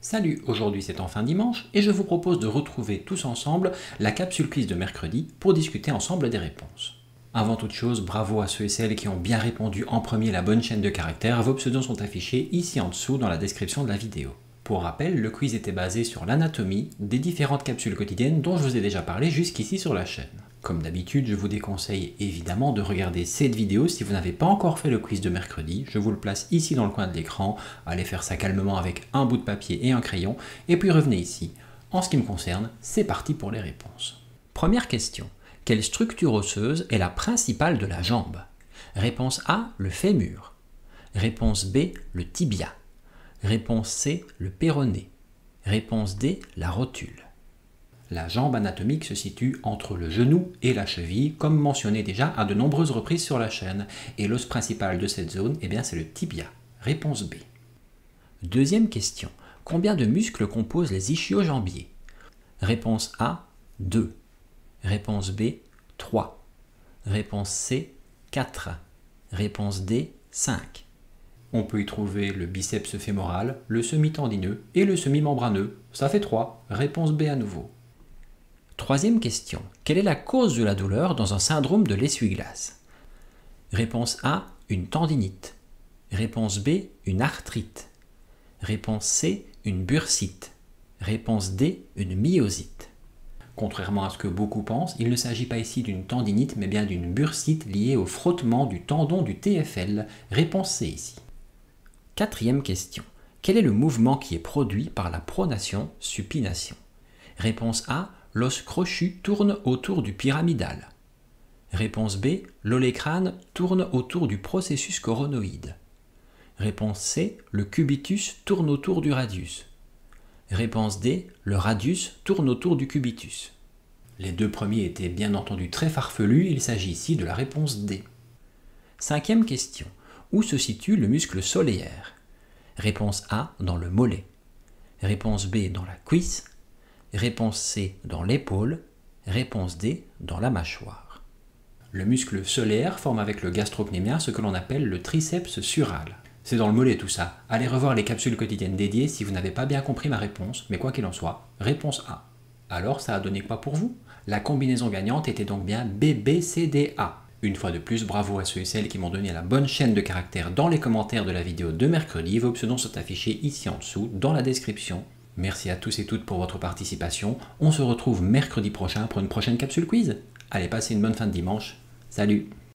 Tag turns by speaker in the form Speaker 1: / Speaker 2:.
Speaker 1: Salut, aujourd'hui c'est enfin dimanche et je vous propose de retrouver tous ensemble la capsule quiz de mercredi pour discuter ensemble des réponses. Avant toute chose, bravo à ceux et celles qui ont bien répondu en premier la bonne chaîne de caractères. Vos pseudos sont affichés ici en dessous dans la description de la vidéo. Pour rappel, le quiz était basé sur l'anatomie des différentes capsules quotidiennes dont je vous ai déjà parlé jusqu'ici sur la chaîne. Comme d'habitude, je vous déconseille évidemment de regarder cette vidéo si vous n'avez pas encore fait le quiz de mercredi. Je vous le place ici dans le coin de l'écran. Allez faire ça calmement avec un bout de papier et un crayon, et puis revenez ici. En ce qui me concerne, c'est parti pour les réponses. Première question. Quelle structure osseuse est la principale de la jambe? Réponse A, le fémur. Réponse B, le tibia. Réponse C, le péroné. Réponse D, la rotule. La jambe anatomique se situe entre le genou et la cheville, comme mentionné déjà à de nombreuses reprises sur la chaîne. Et l'os principal de cette zone, c'est le tibia. Réponse B. Deuxième question. Combien de muscles composent les ischio-jambiers? Réponse A, 2. Réponse B, 3. Réponse C, 4. Réponse D, 5. On peut y trouver le biceps fémoral, le semi-tendineux et le semi-membraneux. Ça fait 3. Réponse B à nouveau. Troisième question. Quelle est la cause de la douleur dans un syndrome de l'essuie-glace? Réponse A, une tendinite. Réponse B, une arthrite. Réponse C, une bursite. Réponse D, une myosite. Contrairement à ce que beaucoup pensent, il ne s'agit pas ici d'une tendinite, mais bien d'une bursite liée au frottement du tendon du TFL. Réponse C ici. Quatrième question. Quel est le mouvement qui est produit par la pronation-supination? Réponse A, l'os crochu tourne autour du pyramidal. Réponse B, l'olécrane tourne autour du processus coronoïde. Réponse C, le cubitus tourne autour du radius. Réponse D, le radius tourne autour du cubitus. Les deux premiers étaient bien entendu très farfelus, il s'agit ici de la réponse D. Cinquième question. Où se situe le muscle soléaire? Réponse A, dans le mollet. Réponse B, dans la cuisse. Réponse C, dans l'épaule. Réponse D, dans la mâchoire. Le muscle solaire forme avec le gastrocnémien ce que l'on appelle le triceps sural. C'est dans le mollet tout ça. Allez revoir les capsules quotidiennes dédiées si vous n'avez pas bien compris ma réponse, mais quoi qu'il en soit, réponse A. Alors ça a donné quoi pour vous? La combinaison gagnante était donc bien BBCDA. Une fois de plus, bravo à ceux et celles qui m'ont donné la bonne chaîne de caractères dans les commentaires de la vidéo de mercredi. Vos pseudos sont affichés ici en dessous, dans la description. Merci à tous et toutes pour votre participation. On se retrouve mercredi prochain pour une prochaine capsule quiz. Allez, passez une bonne fin de dimanche. Salut!